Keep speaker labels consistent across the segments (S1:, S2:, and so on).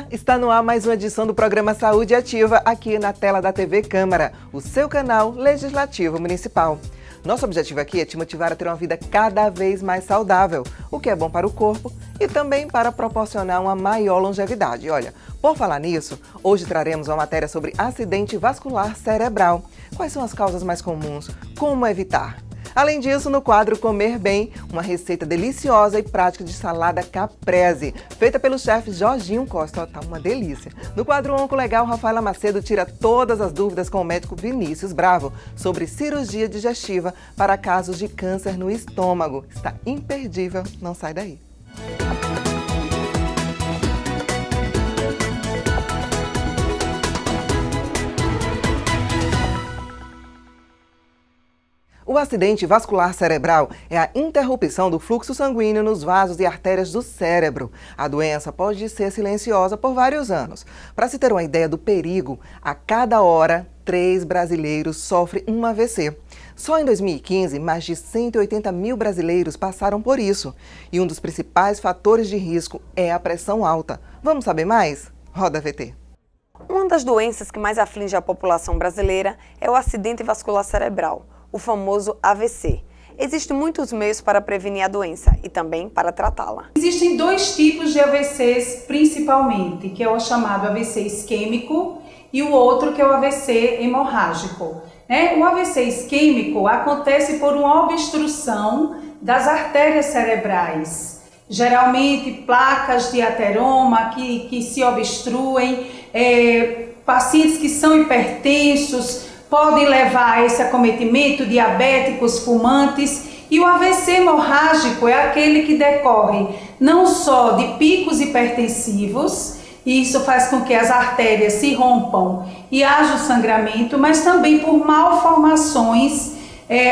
S1: Olá, está no ar mais uma edição do programa Saúde Ativa aqui na tela da TV Câmara, o seu canal legislativo municipal. Nosso objetivo aqui é te motivar a ter uma vida cada vez mais saudável, o que é bom para o corpo e também para proporcionar uma maior longevidade. Olha, por falar nisso, hoje traremos uma matéria sobre acidente vascular cerebral. Quais são as causas mais comuns? Como evitar? Além disso, no quadro Comer Bem, uma receita deliciosa e prática de salada caprese, feita pelo chefe Jorginho Costa. Tá uma delícia. No quadro Oncolegal, Rafaela Macedo tira todas as dúvidas com o médico Vinícius Bravo sobre cirurgia digestiva para casos de câncer no estômago. Está imperdível, não sai daí. O acidente vascular cerebral é a interrupção do fluxo sanguíneo nos vasos e artérias do cérebro. A doença pode ser silenciosa por vários anos. Para se ter uma ideia do perigo, a cada hora, 3 brasileiros sofrem um AVC. Só em 2015, mais de 180 mil brasileiros passaram por isso. E um dos principais fatores de risco é a pressão alta. Vamos saber mais? Roda VT.
S2: Uma das doenças que mais aflige a população brasileira é o acidente vascular cerebral, o famoso AVC. Existem muitos meios para prevenir a doença e também para tratá-la.
S3: Existem 2 tipos de AVCs principalmente, que é o chamado AVC isquêmico e o outro que é o AVC hemorrágico. O AVC isquêmico acontece por uma obstrução das artérias cerebrais. Geralmente placas de ateroma que se obstruem, pacientes que são hipertensos, podem levar a esse acometimento, diabéticos, fumantes. E o AVC hemorrágico é aquele que decorre não só de picos hipertensivos, e isso faz com que as artérias se rompam e haja o sangramento, mas também por malformações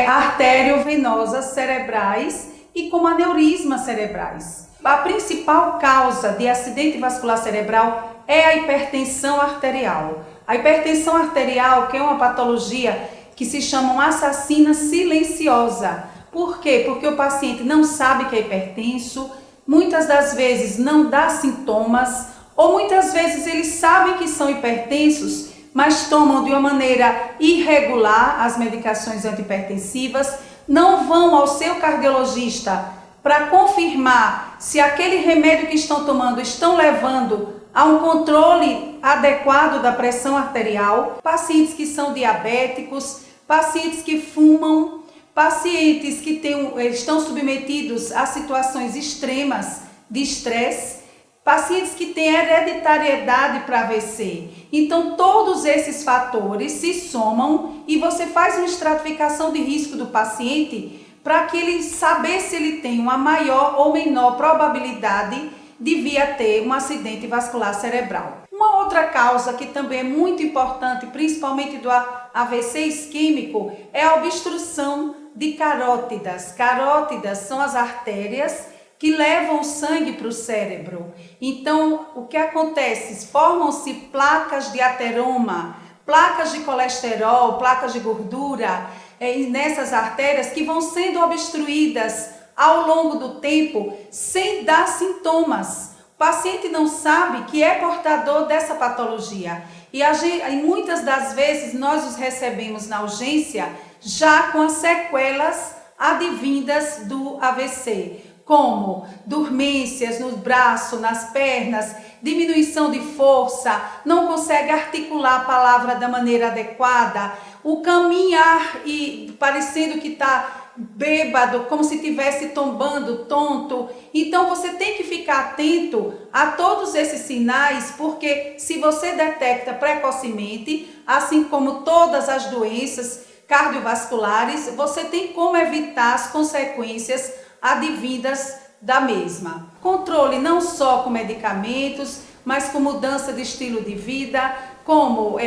S3: arteriovenosas cerebrais e como aneurismas cerebrais. A principal causa de acidente vascular cerebral é a hipertensão arterial. A hipertensão arterial, que é uma patologia que se chama assassina silenciosa. Por quê? Porque o paciente não sabe que é hipertenso, muitas das vezes não dá sintomas, ou muitas vezes eles sabem que são hipertensos, mas tomam de uma maneira irregular as medicações antihipertensivas, não vão ao seu cardiologista para confirmar se aquele remédio que estão tomando estão levando a um controle adequado da pressão arterial, pacientes que são diabéticos, pacientes que fumam, pacientes que estão submetidos a situações extremas de estresse, pacientes que têm hereditariedade para AVC. Então, todos esses fatores se somam e você faz uma estratificação de risco do paciente para que ele saber se ele tem uma maior ou menor probabilidade de vir a ter um acidente vascular cerebral. Uma outra causa que também é muito importante, principalmente do AVC isquêmico, é a obstrução de carótidas. Carótidas são as artérias que levam o sangue para o cérebro. Então, o que acontece? Formam-se placas de ateroma, placas de colesterol, placas de gordura nessas artérias que vão sendo obstruídas ao longo do tempo, sem dar sintomas. O paciente não sabe que é portador dessa patologia. E muitas das vezes nós os recebemos na urgência já com as sequelas advindas do AVC, como dormências no braço, nas pernas, diminuição de força, não consegue articular a palavra da maneira adequada, o caminhar e parecendo que está bêbado, como se estivesse tombando, tonto. Então você tem que ficar atento a todos esses sinais, porque se você detecta precocemente, assim como todas as doenças cardiovasculares, você tem como evitar as consequências advindas da mesma. Controle não só com medicamentos, mas com mudança de estilo de vida, como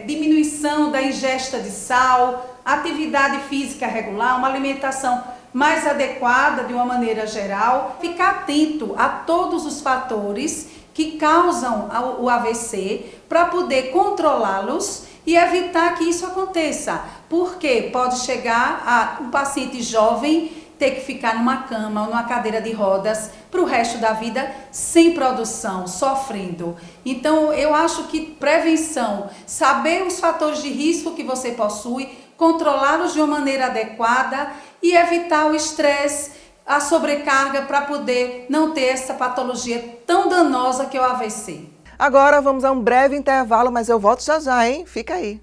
S3: diminuição da ingesta de sal, atividade física regular, uma alimentação mais adequada de uma maneira geral. Ficar atento a todos os fatores que causam o AVC para poder controlá-los e evitar que isso aconteça. Porque pode chegar a um paciente jovem ter que ficar numa cama ou numa cadeira de rodas para o resto da vida sem produção, sofrendo. Então, eu acho que prevenção, saber os fatores de risco que você possui, controlá-los de uma maneira adequada e evitar o estresse, a sobrecarga para poder não ter essa patologia tão danosa que é o AVC.
S1: Agora vamos a um breve intervalo, mas eu volto já já, hein? Fica aí.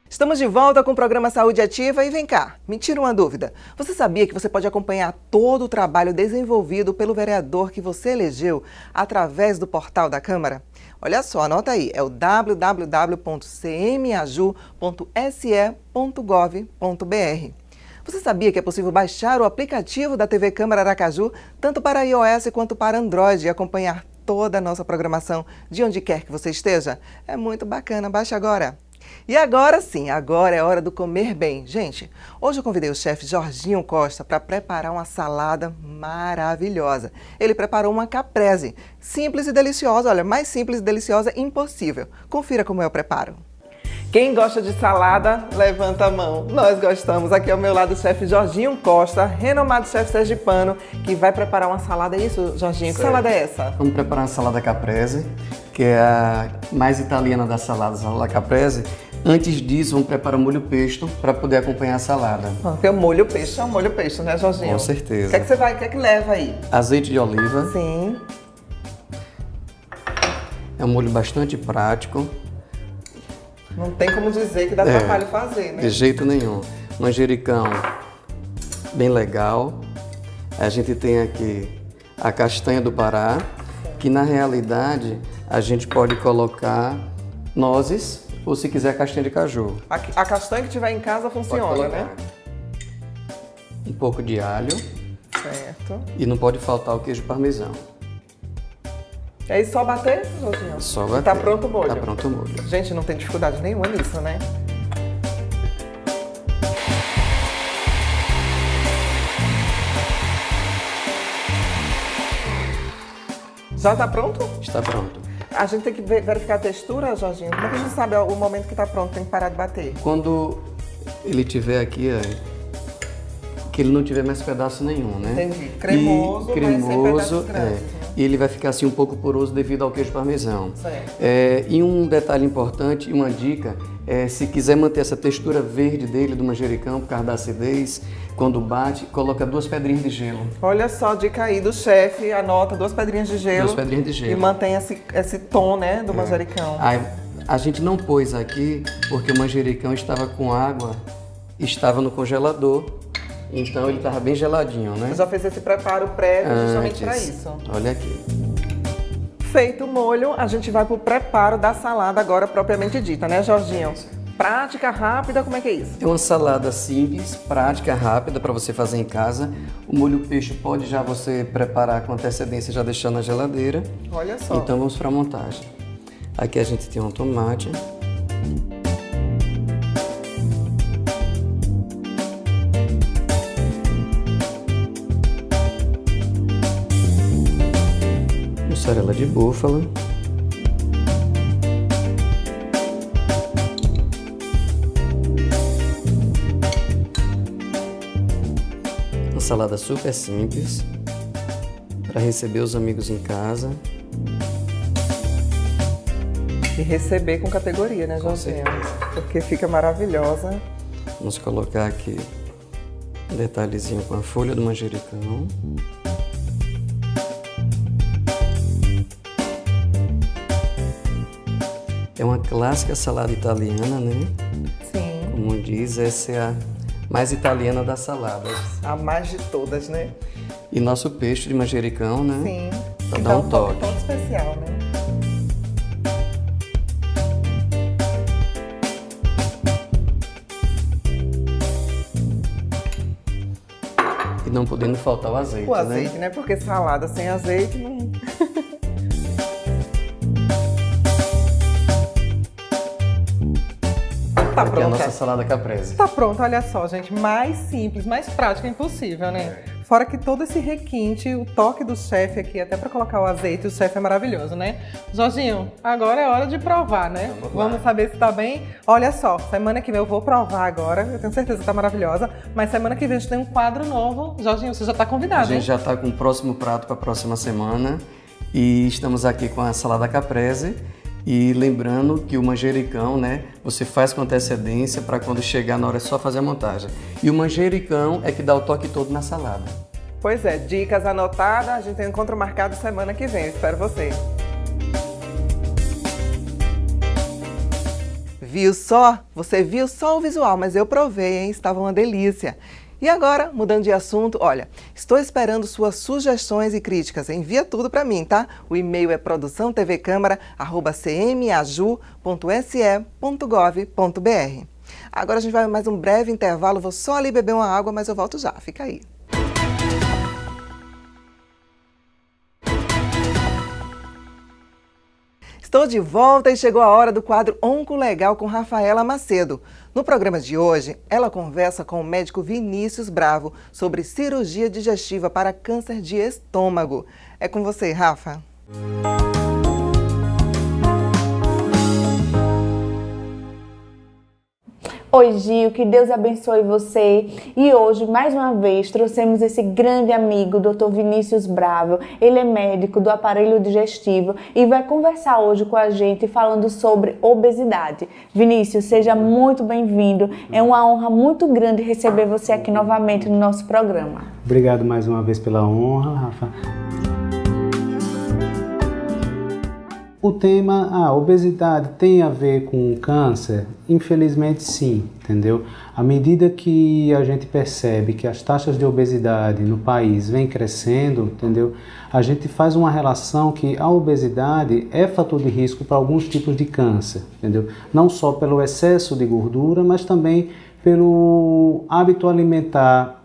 S1: Estamos de volta com o programa Saúde Ativa e vem cá, me tira uma dúvida. Você sabia que você pode acompanhar todo o trabalho desenvolvido pelo vereador que você elegeu através do portal da Câmara? Olha só, anota aí, é o www.cmaju.se.gov.br. Você sabia que é possível baixar o aplicativo da TV Câmara Aracaju, tanto para iOS quanto para Android, e acompanhar toda a nossa programação de onde quer que você esteja? É muito bacana, baixe agora! E agora sim, agora é hora do comer bem. Gente, hoje eu convidei o chefe Jorginho Costa para preparar uma salada maravilhosa. Ele preparou uma caprese, simples e deliciosa, olha, mais simples e deliciosa impossível. Confira como é o preparo. Quem gosta de salada, levanta a mão. Nós gostamos. Aqui ao meu lado o chefe Jorginho Costa, renomado chefe sergipano, que vai preparar uma salada. É isso, Jorginho? Que salada é essa?
S4: Vamos preparar uma salada caprese, que é a mais italiana das saladas, a salada caprese. Antes disso, vamos preparar o molho pesto para poder acompanhar a salada.
S1: Porque o molho pesto é um molho pesto, né, Jorginho?
S4: Com certeza.
S1: O que é que você vai, o que é que leva aí?
S4: Azeite de oliva.
S1: Sim.
S4: É um molho bastante prático.
S1: Não tem como dizer que dá trabalho fazer, né?
S4: De jeito nenhum. Manjericão bem legal. A gente tem aqui a castanha do Pará, que na realidade a gente pode colocar nozes ou se quiser castanha de caju.
S1: A castanha que tiver em casa funciona, né?
S4: Um pouco de alho.
S1: Certo.
S4: E não pode faltar o queijo parmesão.
S1: E aí só bater, Jorginho?
S4: Só bater.
S1: E tá pronto o molho?
S4: Tá pronto o molho.
S1: Gente, não tem dificuldade nenhuma nisso, né? Já tá pronto?
S4: Está pronto.
S1: A gente tem que verificar a textura, Jorginho? Como é que a gente sabe o momento que tá pronto? Tem que parar de bater?
S4: Quando ele tiver aqui, que ele não tiver mais pedaço nenhum, né?
S1: Entendi. Cremoso, mas sem pedaços grandes, né?
S4: E ele vai ficar assim um pouco poroso devido ao queijo parmesão.
S1: Certo.
S4: E um detalhe importante e uma dica, se quiser manter essa textura verde dele, do manjericão, por causa da acidez, quando bate, coloca 2 pedrinhas de gelo.
S1: Olha só, dica aí do chefe, anota 2 pedrinhas de gelo.
S4: 2 pedrinhas de gelo.
S1: E mantém esse tom, né, do manjericão.
S4: A gente não pôs aqui porque o manjericão estava com água, estava no congelador, então ele estava bem geladinho, né?
S1: Você já fez esse preparo prévio justamente para isso.
S4: Olha aqui.
S1: Feito o molho, a gente vai pro preparo da salada agora propriamente dita, né, Jorginho? Prática, rápida, como é que é isso?
S4: É uma salada simples, prática, rápida para você fazer em casa. O molho peixe pode já você preparar com antecedência, já deixar na geladeira.
S1: Olha só.
S4: Então vamos para a montagem. Aqui a gente tem um tomate. Mussarela de búfala. Uma salada super simples para receber os amigos em casa.
S1: E receber com categoria, né, Jorginho? Porque fica maravilhosa.
S4: Vamos colocar aqui um detalhezinho com a folha do manjericão. É uma clássica salada italiana, né?
S1: Sim.
S4: Como diz, essa é a mais italiana das saladas.
S1: A mais de todas, né?
S4: E nosso peixe de manjericão, né?
S1: Sim.
S4: Pra
S1: E
S4: dar
S1: dá
S4: um toque.
S1: todo especial, né?
S4: E não podendo faltar o azeite,
S1: O azeite, né? Porque salada sem azeite não... Tá
S4: Aqui é a
S1: pronta.
S4: nossa salada caprese.
S1: Tá pronto, olha só, gente. Mais simples, mais prática impossível, né?
S5: Fora que todo esse requinte, o toque do chefe aqui, até para colocar o azeite, o chefe é maravilhoso, né? Jorginho, agora é hora de provar, né? Vamos saber se tá bem. Olha só, semana que vem eu vou provar agora, eu tenho certeza que tá maravilhosa, mas semana que vem a gente tem um quadro novo. Jorginho, você já tá convidado,
S4: A gente já tá com o próximo prato para a próxima semana e estamos aqui com a salada caprese. E lembrando que o manjericão, né, você faz com antecedência para quando chegar na hora é só fazer a montagem. E o manjericão é que dá o toque todo na salada.
S1: Pois é, dicas anotadas, a gente tem um encontro marcado semana que vem, espero você. Viu só? Você viu só o visual, mas eu provei, hein? Estava uma delícia. E agora, mudando de assunto, olha, estou esperando suas sugestões e críticas. Envia tudo para mim, tá? O e-mail é produçãotvcâmara@cmaju.se.gov.br. Agora a gente vai mais um breve intervalo, vou só ali beber uma água, mas eu volto já, fica aí. Estou de volta e chegou a hora do quadro Oncolegal com Rafaela Macedo. No programa de hoje, ela conversa com o médico Vinícius Bravo sobre cirurgia digestiva para câncer de estômago. É com você, Rafa.
S6: Oi, Gil, que Deus abençoe você. E hoje, mais uma vez, trouxemos esse grande amigo, Dr. Vinícius Bravo. Ele é médico do aparelho digestivo e vai conversar hoje com a gente falando sobre obesidade. Vinícius, seja muito bem-vindo. É uma honra muito grande receber você aqui novamente no nosso programa.
S7: Obrigado mais uma vez pela honra, Rafa. O tema, a obesidade tem a ver com câncer? Infelizmente sim, entendeu? À medida que a gente percebe que as taxas de obesidade no país vêm crescendo, entendeu? A gente faz uma relação que a obesidade é fator de risco para alguns tipos de câncer, entendeu? Não só pelo excesso de gordura, mas também pelo hábito alimentar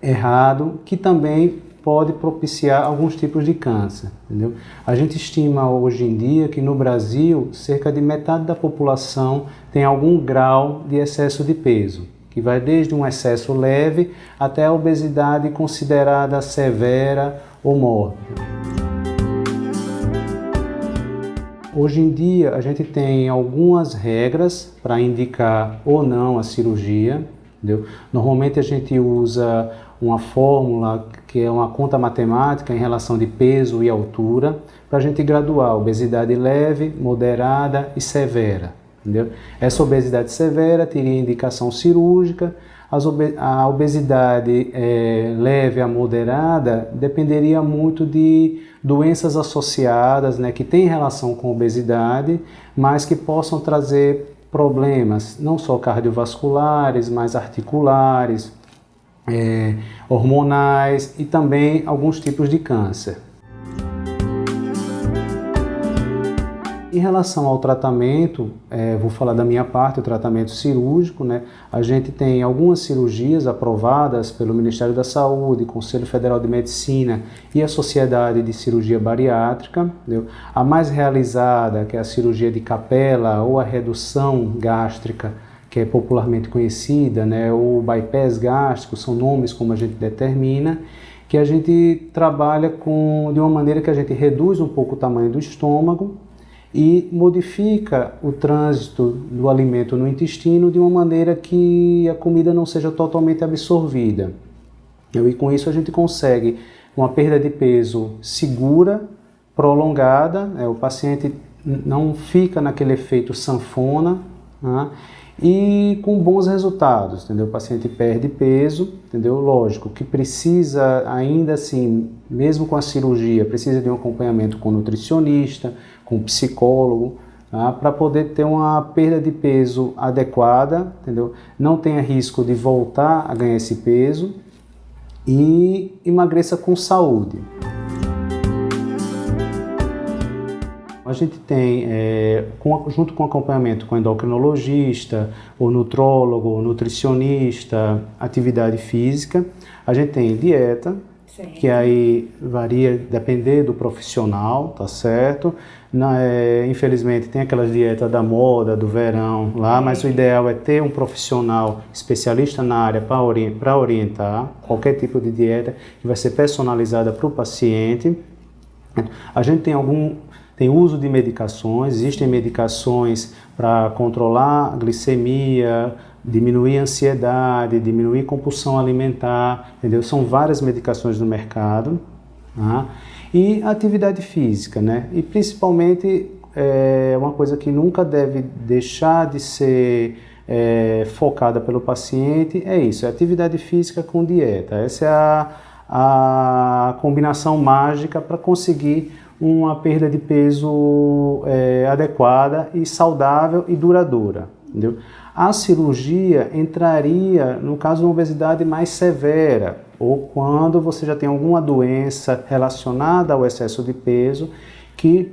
S7: errado, que também pode propiciar alguns tipos de câncer, entendeu? A gente estima hoje em dia que no Brasil cerca de metade da população tem algum grau de excesso de peso, que vai desde um excesso leve até a obesidade considerada severa ou mórbida. Hoje em dia a gente tem algumas regras para indicar ou não a cirurgia, entendeu? Normalmente a gente usa uma fórmula que é uma conta matemática em relação de peso e altura, para a gente graduar obesidade leve, moderada e severa, entendeu? Essa obesidade severa teria indicação cirúrgica, a obesidade leve a moderada dependeria muito de doenças associadas, né, que têm relação com obesidade, mas que possam trazer problemas não só cardiovasculares, mas articulares, hormonais e também alguns tipos de câncer. Em relação ao tratamento, vou falar da minha parte, o tratamento cirúrgico, né? A gente tem algumas cirurgias aprovadas pelo Ministério da Saúde, Conselho Federal de Medicina e a Sociedade de Cirurgia Bariátrica, entendeu? A mais realizada, que é a cirurgia de Capella ou a redução gástrica, que é popularmente conhecida, né, o bypass gástrico, são nomes como a gente determina, que a gente trabalha de uma maneira que a gente reduz um pouco o tamanho do estômago e modifica o trânsito do alimento no intestino de uma maneira que a comida não seja totalmente absorvida. E com isso a gente consegue uma perda de peso segura, prolongada, o paciente não fica naquele efeito sanfona, né? E com bons resultados, entendeu? O paciente perde peso, entendeu? Lógico que precisa ainda assim, mesmo com a cirurgia, precisa de um acompanhamento com nutricionista, com psicólogo, tá? Para poder ter uma perda de peso adequada, entendeu? Não tenha risco de voltar a ganhar esse peso e emagreça com saúde. A gente tem, junto com acompanhamento com endocrinologista, ou nutrólogo, ou nutricionista, atividade física, a gente tem dieta, que aí varia, depender do profissional, tá certo? Infelizmente tem aquelas dietas da moda, do verão lá, mas o ideal é ter um profissional especialista na área para orientar qualquer tipo de dieta que vai ser personalizada para o paciente. A gente tem uso de medicações, existem medicações para controlar a glicemia, diminuir a ansiedade, diminuir compulsão alimentar, entendeu? São várias medicações no mercado, tá? E atividade física, né? E principalmente uma coisa que nunca deve deixar de ser focada pelo paciente é isso, é atividade física com dieta. Essa é a combinação mágica para conseguir uma perda de peso adequada e saudável e duradoura, entendeu? A cirurgia entraria no caso de uma obesidade mais severa ou quando você já tem alguma doença relacionada ao excesso de peso que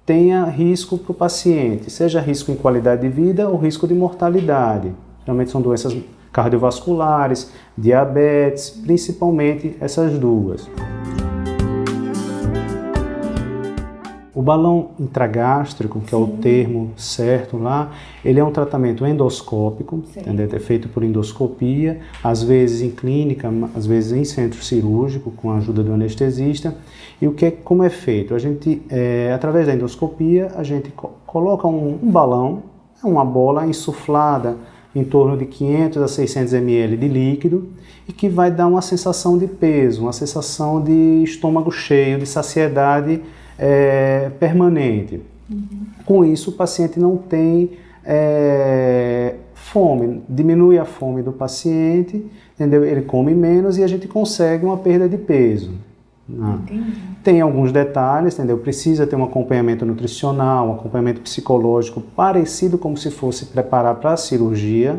S7: tenha risco para o paciente, seja risco em qualidade de vida ou risco de mortalidade. Geralmente são doenças cardiovasculares, diabetes, principalmente essas duas. O balão intragástrico, que é o termo certo lá, ele é um tratamento endoscópico, entendeu? É feito por endoscopia, às vezes em clínica, às vezes em centro cirúrgico, com a ajuda do anestesista. E como é feito? A gente, através da endoscopia, a gente coloca um balão, uma bola insuflada em torno de 500 a 600 ml de líquido e que vai dar uma sensação de peso, uma sensação de estômago cheio, de saciedade permanente. Com isso, o paciente não tem fome, diminui a fome do paciente, entendeu? Ele come menos e a gente consegue uma perda de peso. Tem alguns detalhes, entendeu? Precisa ter um acompanhamento nutricional, um acompanhamento psicológico parecido como se fosse preparar para a cirurgia.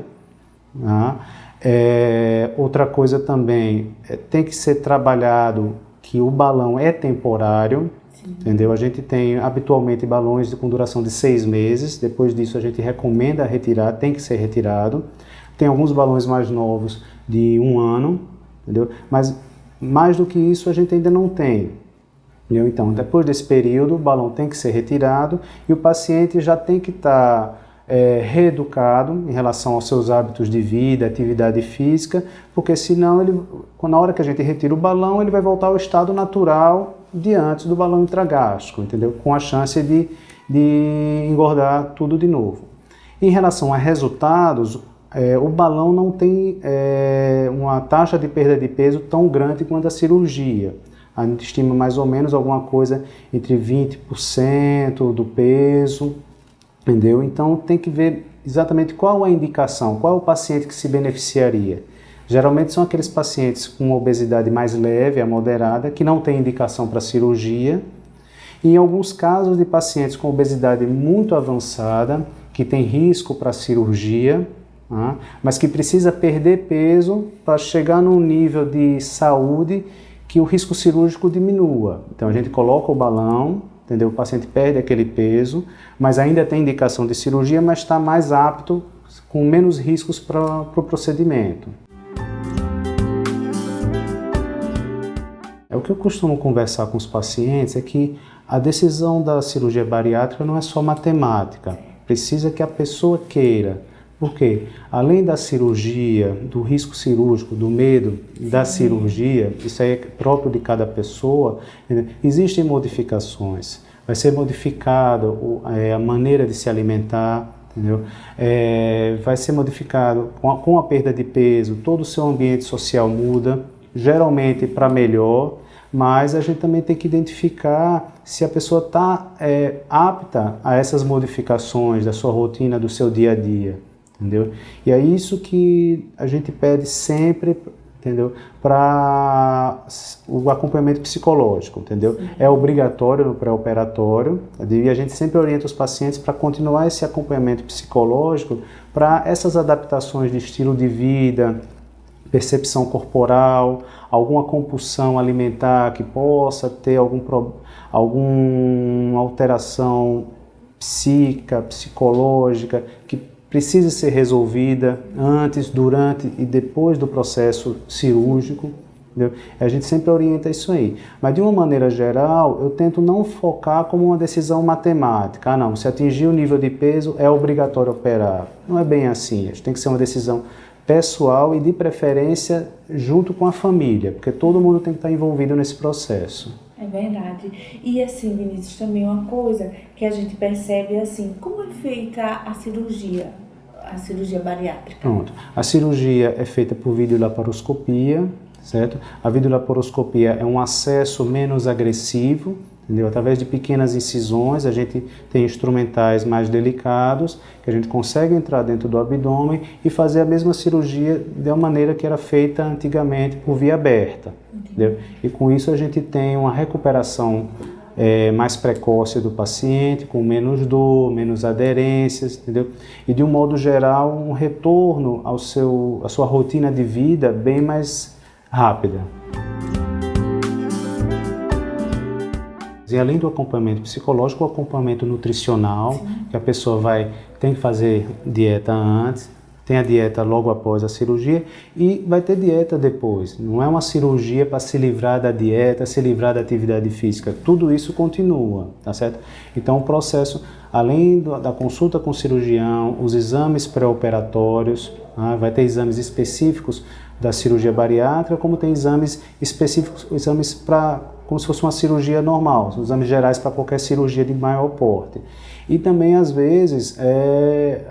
S7: Outra coisa também, tem que ser trabalhado que o balão é temporário, entendeu? A gente tem habitualmente balões com duração de 6 meses, depois disso a gente recomenda retirar, tem que ser retirado. Tem alguns balões mais novos de 1 ano, entendeu? Mas mais do que isso a gente ainda não tem. Entendeu? Então, depois desse período, o balão tem que ser retirado e o paciente já tem que estar reeducado em relação aos seus hábitos de vida, atividade física, porque senão, na hora que a gente retira o balão, ele vai voltar ao estado natural de antes do balão intragástrico, entendeu? Com a chance de engordar tudo de novo. Em relação a resultados, o balão não tem uma taxa de perda de peso tão grande quanto a cirurgia. A gente estima mais ou menos alguma coisa entre 20% do peso, entendeu? Então tem que ver exatamente qual a indicação, qual é o paciente que se beneficiaria. Geralmente são aqueles pacientes com obesidade mais leve a moderada, que não tem indicação para cirurgia. E em alguns casos de pacientes com obesidade muito avançada, que tem risco para cirurgia, mas que precisa perder peso para chegar num nível de saúde que o risco cirúrgico diminua. Então a gente coloca o balão, entendeu? O paciente perde aquele peso, mas ainda tem indicação de cirurgia, mas está mais apto, com menos riscos para o procedimento. O que eu costumo conversar com os pacientes é que a decisão da cirurgia bariátrica não é só matemática, precisa que a pessoa queira. Por quê? Além da cirurgia, do risco cirúrgico, do medo da cirurgia, isso aí é próprio de cada pessoa, existem modificações. Vai ser modificada a maneira de se alimentar, entendeu? Vai ser modificado com a perda de peso, todo o seu ambiente social muda, geralmente para melhor, mas a gente também tem que identificar se a pessoa está apta a essas modificações da sua rotina, do seu dia a dia, entendeu? E é isso que a gente pede sempre, entendeu? Para o acompanhamento psicológico, entendeu? É obrigatório no pré-operatório e a gente sempre orienta os pacientes para continuar esse acompanhamento psicológico para essas adaptações de estilo de vida, percepção corporal, alguma compulsão alimentar que possa ter alguma alteração psíquica, psicológica, que precisa ser resolvida antes, durante e depois do processo cirúrgico, entendeu? A gente sempre orienta isso aí. Mas de uma maneira geral, eu tento não focar como uma decisão matemática. Ah, não, se atingir o nível de peso é obrigatório operar. Não é bem assim, tem que ser uma decisão pessoal e de preferência junto com a família, porque todo mundo tem que estar envolvido nesse processo.
S6: É verdade. E assim, Vinícius, também uma coisa que a gente percebe assim, como é feita a cirurgia bariátrica?
S7: Pronto. A cirurgia é feita por videolaparoscopia, certo? A videolaparoscopia é um acesso menos agressivo, entendeu? Através de pequenas incisões, a gente tem instrumentais mais delicados, que a gente consegue entrar dentro do abdômen e fazer a mesma cirurgia da maneira que era feita antigamente por via aberta, entendeu? E com isso a gente tem uma recuperação mais precoce do paciente, com menos dor, menos aderências, entendeu? E de um modo geral, um retorno à sua rotina de vida bem mais rápida. E além do acompanhamento psicológico, o acompanhamento nutricional, que a pessoa tem que fazer dieta antes, tem a dieta logo após a cirurgia e vai ter dieta depois. Não é uma cirurgia para se livrar da dieta, se livrar da atividade física. Tudo isso continua, tá certo? Então o processo, além da consulta com o cirurgião, os exames pré-operatórios, vai ter exames específicos da cirurgia bariátrica, como tem exames específicos, exames como se fosse uma cirurgia normal, exames gerais para qualquer cirurgia de maior porte. E também, às vezes,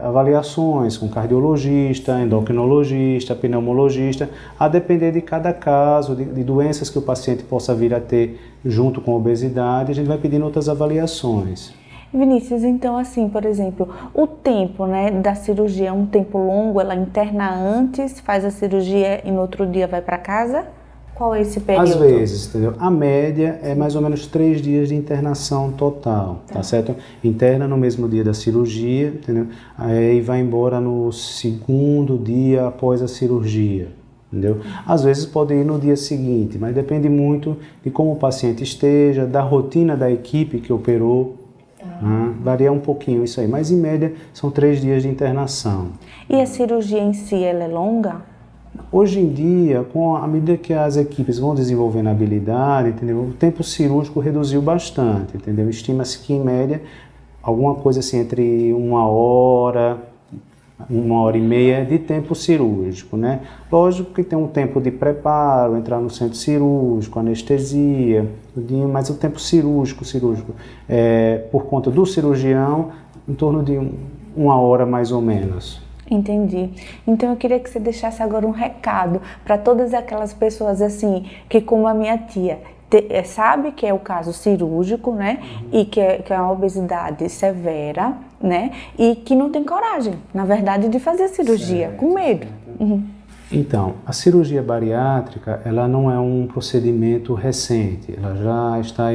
S7: avaliações com cardiologista, endocrinologista, pneumologista, a depender de cada caso, de doenças que o paciente possa vir a ter junto com a obesidade, a gente vai pedindo outras avaliações.
S6: Vinícius, então assim, por exemplo, o tempo, né, da cirurgia é um tempo longo, ela interna antes, faz a cirurgia e no outro dia vai para casa? Qual é esse período?
S7: Às vezes, entendeu? A média é mais ou menos 3 dias de internação total, tá certo? Interna no mesmo dia da cirurgia, entendeu? Aí vai embora no 2º dia após a cirurgia, entendeu? Às vezes pode ir no dia seguinte, mas depende muito de como o paciente esteja, da rotina da equipe que operou. Varia um pouquinho isso aí, mas em média são 3 dias de internação.
S6: E a cirurgia em si, ela é longa?
S7: Hoje em dia, à medida que as equipes vão desenvolvendo habilidade, entendeu? O tempo cirúrgico reduziu bastante, entendeu? Estima-se que, em média, alguma coisa assim entre 1 hora, 1h30 de tempo cirúrgico, né? Lógico que tem um tempo de preparo, entrar no centro cirúrgico, anestesia, mas o tempo cirúrgico, por conta do cirurgião, em torno de 1 hora mais ou menos.
S6: Entendi. Então eu queria que você deixasse agora um recado para todas aquelas pessoas assim, que como a minha tia, sabe que é o caso cirúrgico, né? E que é uma obesidade severa, né? E que não tem coragem, na verdade, de fazer a cirurgia, com medo.
S7: Então, a cirurgia bariátrica, ela não é um procedimento recente, ela já está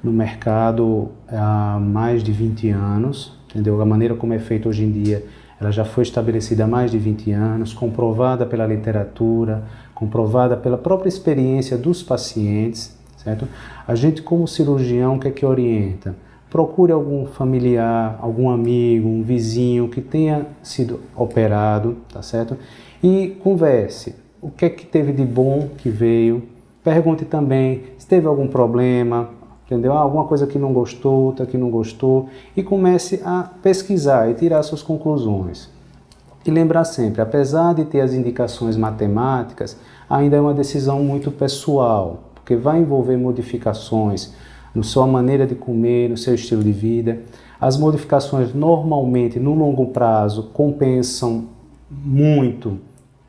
S7: no mercado há mais de 20 anos, entendeu? A maneira como é feita hoje em dia, ela já foi estabelecida há mais de 20 anos, comprovada pela literatura, comprovada pela própria experiência dos pacientes, certo? A gente, como cirurgião, o que é que orienta? Procure algum familiar, algum amigo, um vizinho que tenha sido operado, tá certo? E converse. O que é que teve de bom que veio? Pergunte também se teve algum problema, entendeu? Alguma coisa que não gostou, outra que não gostou, e comece a pesquisar e tirar suas conclusões. E lembrar sempre, apesar de ter as indicações matemáticas, ainda é uma decisão muito pessoal, porque vai envolver modificações na sua maneira de comer, no seu estilo de vida. As modificações normalmente, no longo prazo, compensam muito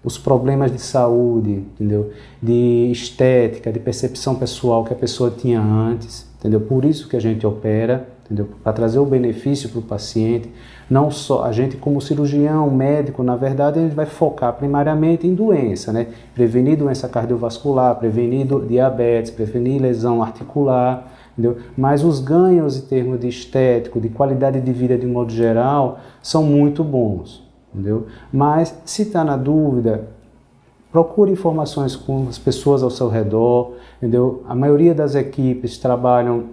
S7: os problemas de saúde, entendeu? De estética, de percepção pessoal que a pessoa tinha antes, entendeu? Por isso que a gente opera, entendeu? Para trazer o benefício para o paciente. Não só a gente, como cirurgião, médico, na verdade, a gente vai focar primariamente em doença, né? Prevenir doença cardiovascular, prevenir diabetes, prevenir lesão articular, entendeu? Mas os ganhos em termos de estético, de qualidade de vida de modo geral, são muito bons, entendeu? Mas se está na dúvida, procure informações com as pessoas ao seu redor, entendeu? A maioria das equipes trabalham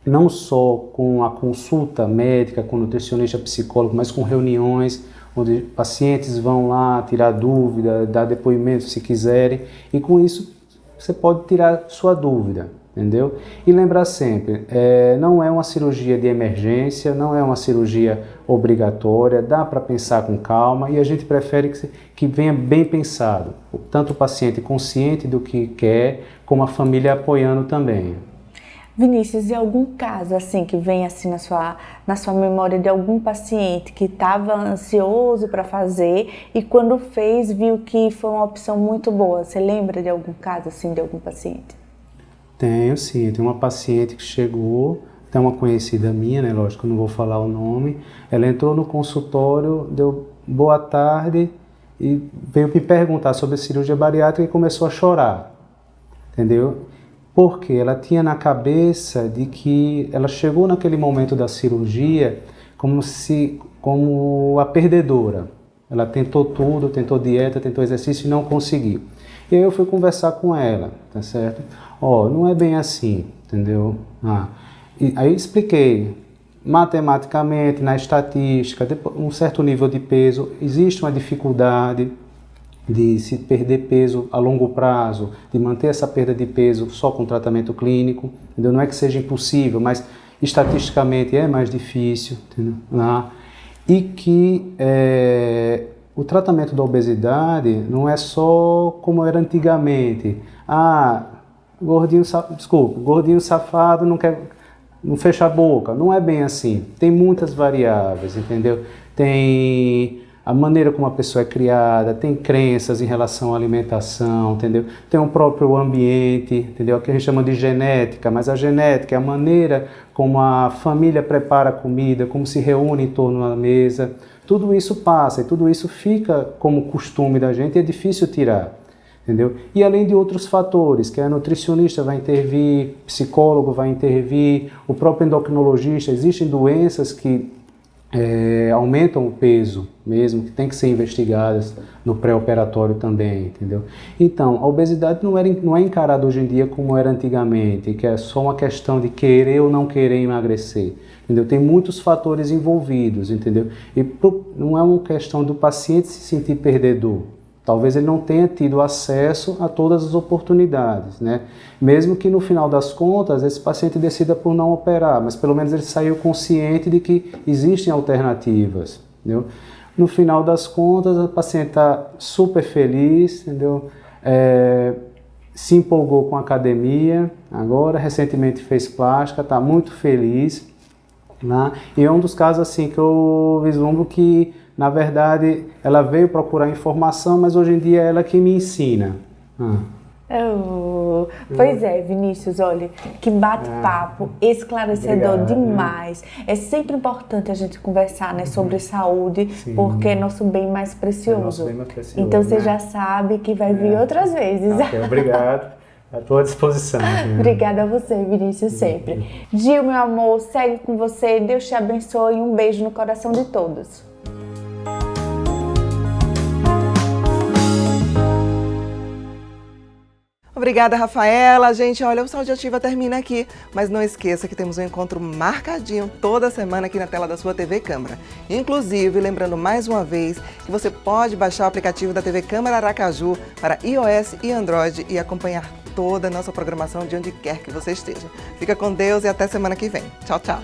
S7: não só com a consulta médica, com nutricionista, psicólogo, mas com reuniões onde pacientes vão lá tirar dúvida, dar depoimento se quiserem, e com isso você pode tirar sua dúvida, entendeu? E lembrar sempre, não é uma cirurgia de emergência, não é uma cirurgia obrigatória, dá para pensar com calma e a gente prefere que venha bem pensado, tanto o paciente consciente do que quer, como a família apoiando também.
S6: Vinícius, e algum caso assim que vem assim na sua memória de algum paciente que estava ansioso para fazer e quando fez viu que foi uma opção muito boa? Você lembra de algum caso assim de algum paciente?
S7: Tenho sim, tem uma paciente que chegou, tem uma conhecida minha, né, lógico, eu não vou falar o nome, ela entrou no consultório, deu boa tarde e veio me perguntar sobre a cirurgia bariátrica e começou a chorar, entendeu? Porque ela tinha na cabeça de que ela chegou naquele momento da cirurgia como a perdedora. Ela tentou tudo, tentou dieta, tentou exercício e não conseguiu. E aí eu fui conversar com ela, tá certo? Não é bem assim, entendeu? E aí expliquei, matematicamente, na estatística, um certo nível de peso, existe uma dificuldade de se perder peso a longo prazo, de manter essa perda de peso só com tratamento clínico, entendeu? Não é que seja impossível, mas estatisticamente é mais difícil, entendeu? E que o tratamento da obesidade não é só como era antigamente. Gordinho safado não fecha a boca. Não é bem assim. Tem muitas variáveis, entendeu? Tem a maneira como a pessoa é criada, tem crenças em relação à alimentação, entendeu? Tem o próprio ambiente, entendeu? Que a gente chama de genética, mas a genética é a maneira como a família prepara a comida, como se reúne em torno da mesa. Tudo isso passa e tudo isso fica como costume da gente e é difícil tirar, entendeu? E além de outros fatores, que a nutricionista vai intervir, psicólogo vai intervir, o próprio endocrinologista, existem doenças que aumentam o peso mesmo, que tem que ser investigadas no pré-operatório também, entendeu? Então, a obesidade não é encarada hoje em dia como era antigamente, que é só uma questão de querer ou não querer emagrecer, entendeu? Tem muitos fatores envolvidos, entendeu? E não é uma questão do paciente se sentir perdedor. Talvez ele não tenha tido acesso a todas as oportunidades, né? Mesmo que no final das contas esse paciente decida por não operar, mas pelo menos ele saiu consciente de que existem alternativas, entendeu? No final das contas o paciente está super feliz, entendeu? Se empolgou com a academia, agora recentemente fez plástica, está muito feliz, né? E é um dos casos assim que eu vislumbro que na verdade, ela veio procurar informação, mas hoje em dia é ela que me ensina.
S6: Pois é, Vinícius, olha, que bate-papo esclarecedor. Obrigado, demais. É sempre importante a gente conversar, né, sobre saúde, sim, porque é nosso bem mais precioso. Nosso bem mais precioso, então você já sabe que vai vir outras vezes.
S7: Okay, obrigado. À tua disposição.
S6: Obrigada a você, Vinícius, sempre. Gil, meu amor, segue com você. Deus te abençoe e um beijo no coração de todos.
S1: Obrigada, Rafaela. Gente, olha, o Saúde Ativa termina aqui, mas não esqueça que temos um encontro marcadinho toda semana aqui na tela da sua TV Câmara. Inclusive, lembrando mais uma vez que você pode baixar o aplicativo da TV Câmara Aracaju para iOS e Android e acompanhar toda a nossa programação de onde quer que você esteja. Fica com Deus e até semana que vem. Tchau, tchau.